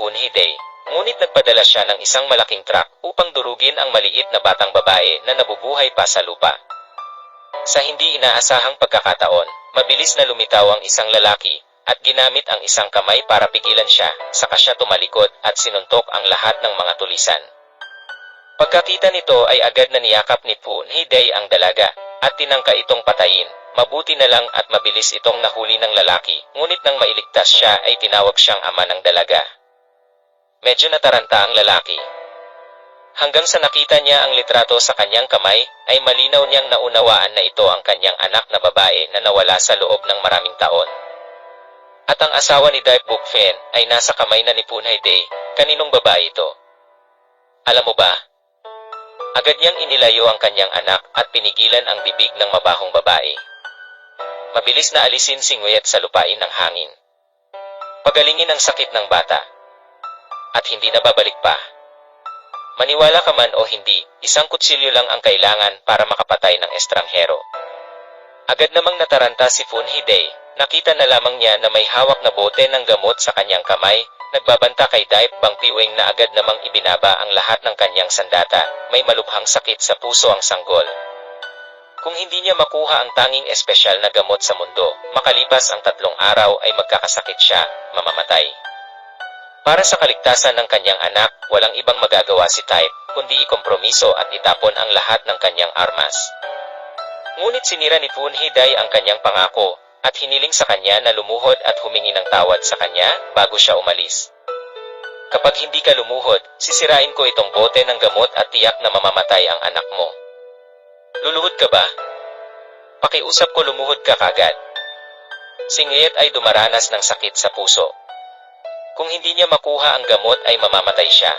Funhidai, ngunit nagpadala siya ng isang malaking truck upang durugin ang maliit na batang babae na nabubuhay pa sa lupa. Sa hindi inaasahang pagkakataon, mabilis na lumitaw ang isang lalaki at ginamit ang isang kamay para pigilan siya, saka siya tumalikod at sinuntok ang lahat ng mga tulisan. Pagkakita nito ay agad na niyakap ni Funhidai ang dalaga at tinangka itong patayin. Mabuti na lang at mabilis itong nahuli ng lalaki, ngunit nang mailigtas siya ay tinawag siyang ama ng dalaga. Medyo nataranta ang lalaki. Hanggang sa nakita niya ang litrato sa kanyang kamay, ay malinaw niyang naunawaan na ito ang kanyang anak na babae na nawala sa loob ng maraming taon. At ang asawa ni Daip Bukfen ay nasa kamay na ni Funhidai. Kaninong babae ito? Alam mo ba? Agad niyang inilayo ang kanyang anak at pinigilan ang bibig ng mabahong babae. Mabilis na alisin si Nguyet sa lupain ng hangin. Pagalingin ang sakit ng bata. At hindi na babalik pa. Maniwala ka man o hindi, isang kutsilyo lang ang kailangan para makapatay ng estranghero. Agad namang nataranta si Funhidai. Nakita na lamang niya na may hawak na bote ng gamot sa kanyang kamay. Nagbabanta kay Daip Bangpiwing na agad namang ibinaba ang lahat ng kanyang sandata. May malubhang sakit sa puso ang sanggol. Kung hindi niya makuha ang tanging espesyal na gamot sa mundo, makalipas ang 3 araw ay magkakasakit siya, mamamatay. Para sa kaligtasan ng kanyang anak, walang ibang magagawa si Daip, kundi ikompromiso at itapon ang lahat ng kanyang armas. Ngunit sinira ni Funhidai ang kanyang pangako, at hiniling sa kanya na lumuhod at humingi ng tawad sa kanya bago siya umalis. Kapag hindi ka lumuhod, sisirain ko itong bote ng gamot at tiyak na mamamatay ang anak mo. Luluhod ka ba? Pakiusap ko lumuhod ka kagad. Si Nguyet ay dumaranas ng sakit sa puso. Kung hindi niya makuha ang gamot ay mamamatay siya.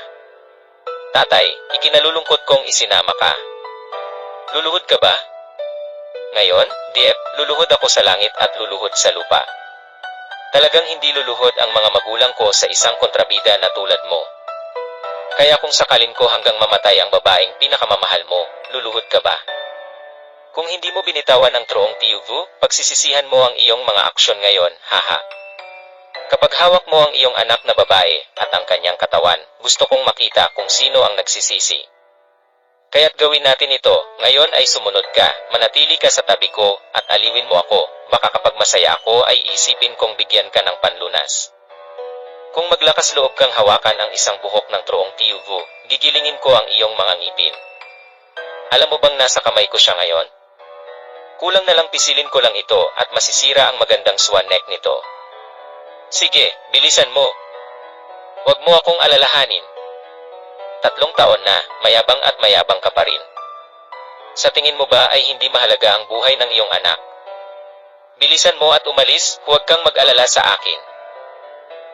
Tatay, ikinalulungkot kong isinama ka. Luluhod ka ba? Ngayon, Diep, luluhod ako sa langit at luluhod sa lupa. Talagang hindi luluhod ang mga magulang ko sa isang kontrabida na tulad mo. Kaya kung sakalin ko hanggang mamatay ang babaeng pinakamamahal mo, luluhod ka ba? Kung hindi mo binitawan ang troong Tiyuvu, pagsisisihan mo ang iyong mga aksyon ngayon, haha. Kapag hawak mo ang iyong anak na babae at ang kanyang katawan, gusto kong makita kung sino ang nagsisisi. Kaya't gawin natin ito, ngayon ay sumunod ka, manatili ka sa tabi ko, at aliwin mo ako, baka kapag masaya ako ay isipin kong bigyan ka ng panlunas. Kung maglakas loob kang hawakan ang isang buhok ng troong Tiyuvu, gigilingin ko ang iyong mga ngipin. Alam mo bang nasa kamay ko siya ngayon? Kulang na lang pisilin ko lang ito at masisira ang magandang swan neck nito. Sige, bilisan mo. Huwag mo akong alalahanin. 3 taon na, mayabang at mayabang ka pa rin. Sa tingin mo ba ay hindi mahalaga ang buhay ng iyong anak? Bilisan mo at umalis, huwag kang mag-alala sa akin.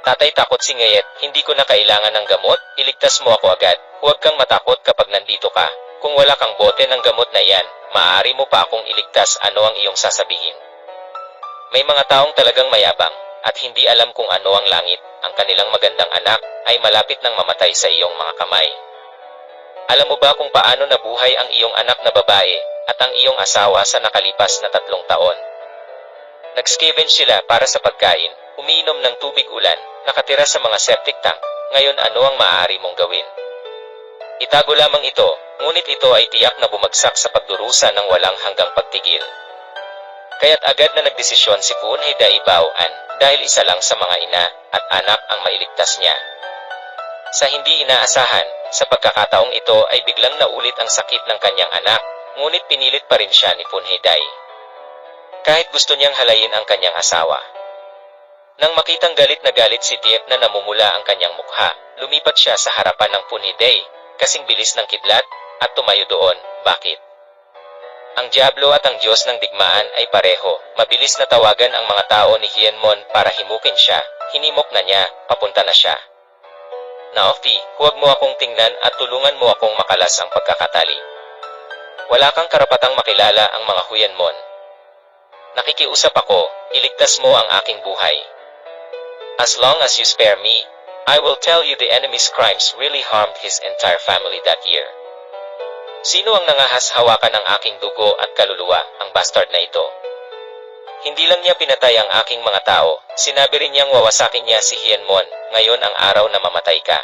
Tatay, takot si Nguyet, hindi ko na kailangan ng gamot, iligtas mo ako agad. Huwag kang matakot kapag nandito ka. Kung wala kang bote ng gamot na iyan, maaari mo pa akong iligtas, ano ang iyong sasabihin. May mga taong talagang mayabang, at hindi alam kung ano ang langit, ang kanilang magandang anak, ay malapit nang mamatay sa iyong mga kamay. Alam mo ba kung paano nabuhay ang iyong anak na babae, at ang iyong asawa sa nakalipas na 3 taon? Nag-scavenge sila para sa pagkain, umiinom ng tubig ulan, nakatira sa mga septic tank. Ngayon ano ang maaari mong gawin? Itago lamang ito, ngunit ito ay tiyak na bumagsak sa pagdurusa ng walang hanggang pagtigil. Kaya't agad na nagdesisyon si Funhidai Baoan, dahil isa lang sa mga ina at anak ang mailigtas niya. Sa hindi inaasahan, sa pagkakataong ito ay biglang naulit ang sakit ng kanyang anak, ngunit pinilit pa rin siya ni Funhidai. Kahit gusto niyang halayin ang kanyang asawa. Nang makitang galit na galit si Diep na namumula ang kanyang mukha, lumipat siya sa harapan ng Funhidai, kasing bilis ng kidlat, at tumayo doon. Bakit? Ang Diablo at ang Diyos ng digmaan ay pareho. Mabilis na tawagan ang mga tao ni Hienmon para himukin siya. Hinimok na niya, papunta na siya. Naofti, huwag mo akong tingnan at tulungan mo akong makalas ang pagkakatali. Wala kang karapatang makilala ang mga Hienmon. Nakikiusap ako, iligtas mo ang aking buhay. As long as you spare me, I will tell you the enemy's crimes really harmed his entire family that year. Sino ang nangahas hawakan ng aking dugo at kaluluwa, ang bastard na ito? Hindi lang niya pinatay ang aking mga tao, sinabi rin niyang wawasakin niya si Hienmon, ngayon ang araw na mamatay ka.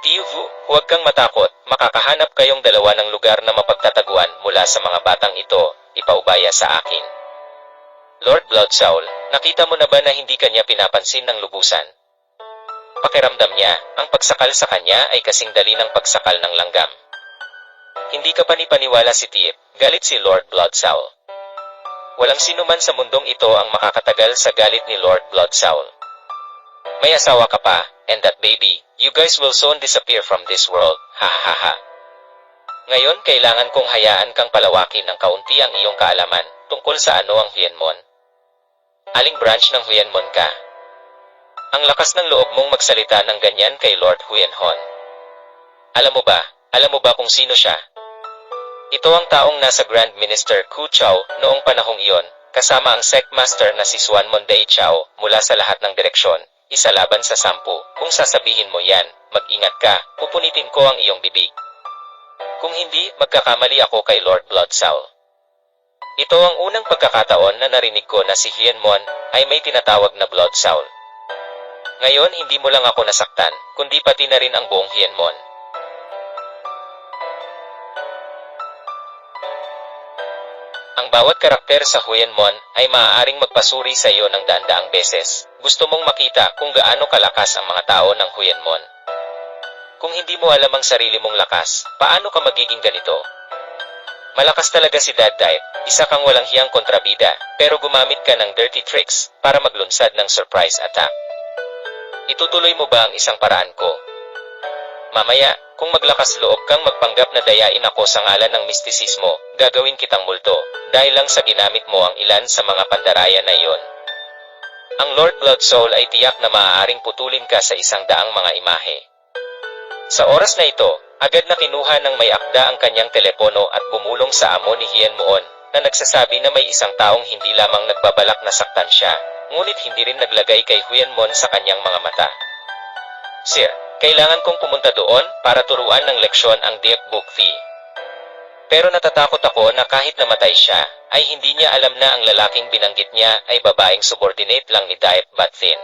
Tiuvu, huwag kang matakot, makakahanap kayong dalawa ng lugar na mapagtataguan mula sa mga batang ito, ipaubaya sa akin. Lord Bloodsaul, nakita mo na ba na hindi kanya pinapansin ng lubusan? Pakiramdam niya, ang pagsakal sa kanya ay kasing dali ng pagsakal ng langgam. Hindi ka panipaniwala si Tip, galit si Lord Bloodsaul. Walang sinuman sa mundong ito ang makakatagal sa galit ni Lord Bloodsaul. May asawa ka pa, and that baby, you guys will soon disappear from this world, ha ha ha. Ngayon kailangan kong hayaan kang palawakin ng kaunti ang iyong kaalaman tungkol sa ano ang Huyenmon. Aling branch ng Huyenmon ka? Ang lakas ng loob mong magsalita ng ganyan kay Lord Huyenhon. Alam mo ba kung sino siya? Ito ang taong nasa Grand Minister Ku Chao noong panahong iyon, kasama ang Secmaster na si Xuanmon Dai Chao mula sa lahat ng direksyon, isa laban sa 10. Kung sasabihin mo yan, mag-ingat ka, pupunitin ko ang iyong bibig. Kung hindi, magkakamali ako kay Lord Bloodsaul. Ito ang unang pagkakataon na narinig ko na si Hienmon ay may tinatawag na Bloodsaul. Ngayon hindi mo lang ako nasaktan, kundi pati na rin ang buong Hienmon. Ang bawat karakter sa Huyenmon ay maaaring magpasuri sa iyo ng daan-daang beses. Gusto mong makita kung gaano kalakas ang mga tao ng Huyenmon. Kung hindi mo alam ang sarili mong lakas, paano ka magiging ganito? Malakas talaga si Dad Dive, isa kang walang hiyang kontrabida, pero gumamit ka ng dirty tricks para maglunsad ng surprise attack. Itutuloy mo ba ang isang paraan ko? Mamaya, kung maglakas loob kang magpanggap na dayain ako sa ngalan ng mistisismo, gagawin kitang multo, dahil lang sa ginamit mo ang ilan sa mga pandaraya na iyon. Ang Lord Bloodsaul ay tiyak na maaaring putulin ka sa 100 mga imahe. Sa oras na ito, agad na kinuha ng may akda ang kanyang telepono at bumulong sa amo ni Hienmon, na nagsasabi na may isang taong hindi lamang nagbabalak na saktan siya, ngunit hindi rin naglagay kay Huyenmon sa kanyang mga mata. Sir, kailangan kong pumunta doon para turuan ng leksyon ang Deep Book Fee. Pero natatakot ako na kahit namatay siya, ay hindi niya alam na ang lalaking binanggit niya ay babaeng subordinate lang ni Diep Bathin.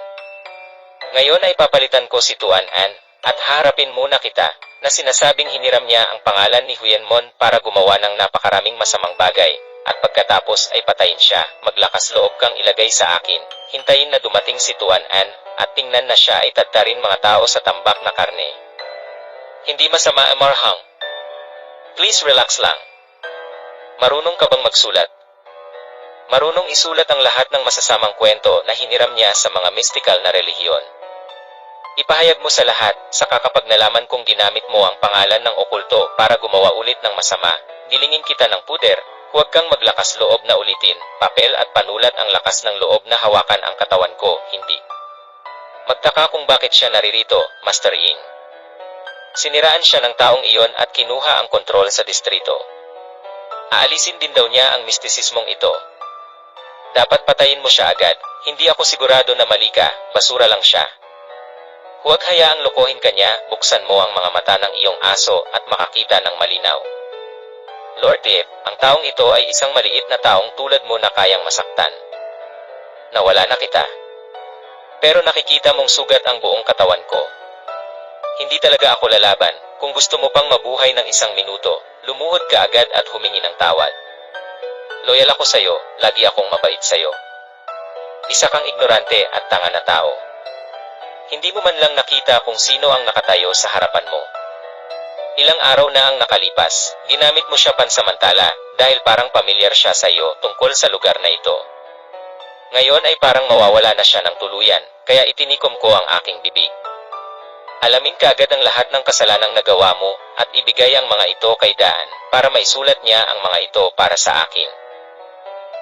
Ngayon ay papalitan ko si Tuan An, at harapin muna kita, na sinasabing hiniram niya ang pangalan ni Huyenmon para gumawa ng napakaraming masamang bagay, at pagkatapos ay patayin siya, maglakas loob kang ilagay sa akin, hintayin na dumating si Tuan An, at tingnan na siya ay tadtarin mga tao sa tambak na karne. Hindi masama Amarhang. Please relax lang. Marunong ka bang magsulat? Marunong isulat ang lahat ng masasamang kwento na hiniram niya sa mga mystical na relihiyon. Ipahayag mo sa lahat, saka kapag nalaman kong ginamit mo ang pangalan ng okulto para gumawa ulit ng masama, gilingin kita ng puder, huwag kang maglakas loob na ulitin, papel at panulat ang lakas ng loob na hawakan ang katawan ko, hindi. Magtaka kung bakit siya naririto, Master Ying. Siniraan siya ng taong iyon at kinuha ang kontrol sa distrito. Aalisin din daw niya ang mistisismong ito. Dapat patayin mo siya agad, hindi ako sigurado na mali ka, basura lang siya. Huwag hayaang lokohin ka niya, buksan mo ang mga mata ng iyong aso at makakita ng malinaw. Lord Deep, ang taong ito ay isang maliit na taong tulad mo na kayang masaktan. Nawala na kita. Pero nakikita mong sugat ang buong katawan ko. Hindi talaga ako lalaban, kung gusto mo pang mabuhay ng 1 minuto, lumuhod ka agad at humingi ng tawad. Loyal ako sa'yo, lagi akong mabait sa'yo. Isa kang ignorante at tanga na tao. Hindi mo man lang nakita kung sino ang nakatayo sa harapan mo. Ilang araw na ang nakalipas, ginamit mo siya pansamantala dahil parang pamilyar siya sa iyo tungkol sa lugar na ito. Ngayon ay parang mawawala na siya ng tuluyan, kaya itinikom ko ang aking bibig. Alamin kaagad ang lahat ng kasalanang nagawa mo at ibigay ang mga ito kay Daan para maisulat niya ang mga ito para sa akin.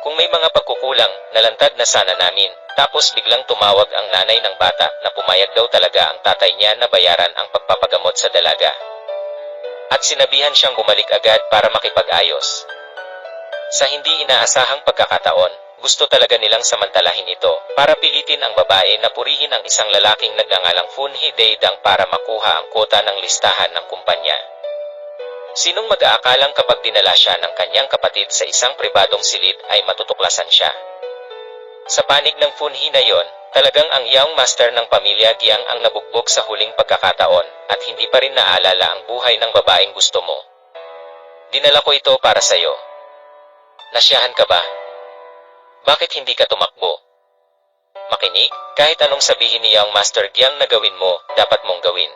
Kung may mga pagkukulang, nalantad na sana namin, tapos biglang tumawag ang nanay ng bata na pumayag daw talaga ang tatay niya na bayaran ang pagpapagamot sa dalaga. At sinabihan siyang bumalik agad para makipag-ayos. Sa hindi inaasahang pagkakataon, gusto talaga nilang samantalahin ito para pilitin ang babae na purihin ang isang lalaking nagngangalang Funhi Daedang para makuha ang kota ng listahan ng kumpanya. Sinong mag-aakalang kapag dinala siya ng kanyang kapatid sa isang pribadong silid ay matutuklasan siya? Sa panig ng funhi na yon, talagang ang young master ng pamilya Giang ang nabugbog sa huling pagkakataon at hindi pa rin naalala ang buhay ng babaeng gusto mo. Dinala ko ito para sa'yo. Nasyahan ka ba? Bakit hindi ka tumakbo? Makinig, kahit anong sabihin ni young master Giang na gawin mo, dapat mong gawin.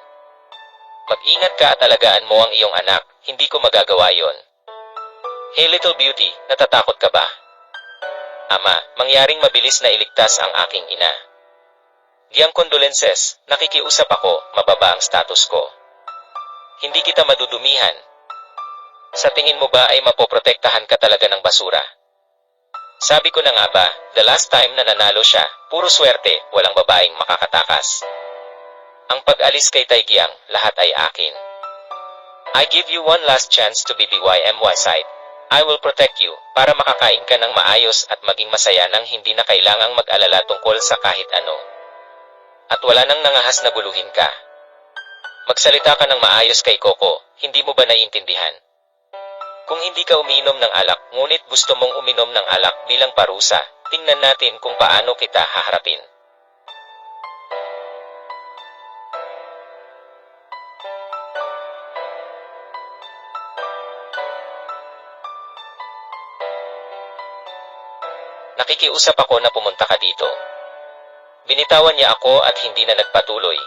Mag-ingat ka at alagaan mo ang iyong anak, hindi ko magagawa yon. Hey little beauty, natatakot ka ba? Ama, mangyaring mabilis na iligtas ang aking ina. Giang condolences, nakikiusap ako, mababa ang status ko. Hindi kita madudumihan. Sa tingin mo ba ay mapoprotektahan ka talaga ng basura? Sabi ko na nga ba, the last time na nanalo siya, puro swerte, walang babaeng makakatakas. Ang pag-alis kay Tay Giang, lahat ay akin. I give you one last chance to be BYMY side. I will protect you, para makakain ka ng maayos at maging masaya nang hindi na kailangang mag-alala tungkol sa kahit ano. At wala nang nangahas na guluhin ka. Magsalita ka ng maayos kay Coco, hindi mo ba naiintindihan? Kung hindi ka uminom ng alak, ngunit gusto mong uminom ng alak bilang parusa, tingnan natin kung paano kita haharapin. Nakikiusap ako na pumunta ka dito. Binitawan niya ako at hindi na nagpatuloy,